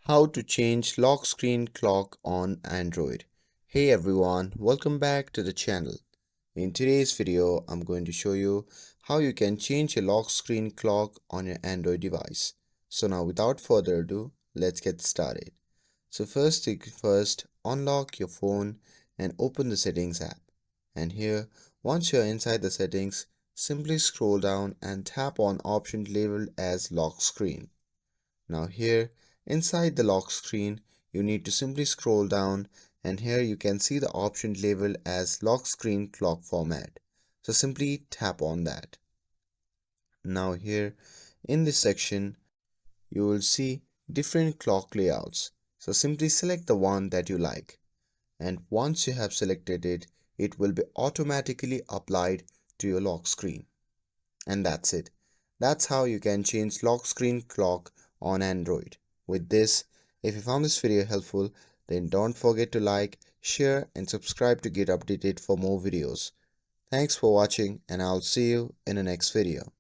How to change lock screen clock on Android. Hey everyone, welcome back to the channel. In today's video, I'm going to show you how you can change a lock screen clock on your Android device. So now without further ado, let's get started. So first, unlock your phone and open the settings app. And here, once you're inside the settings, simply scroll down and tap on option labeled as lock screen. Now here, inside the lock screen, you need to simply scroll down and here you can see the option labeled as lock screen clock format. So simply tap on that. Now here, in this section, you will see different clock layouts. So simply select the one that you like. And once you have selected it, it will be automatically applied to your lock screen. And that's it. That's how you can change lock screen clock on Android. With this, if you found this video helpful, then don't forget to like, share and subscribe to get updated for more videos. Thanks for watching and I'll see you in the next video.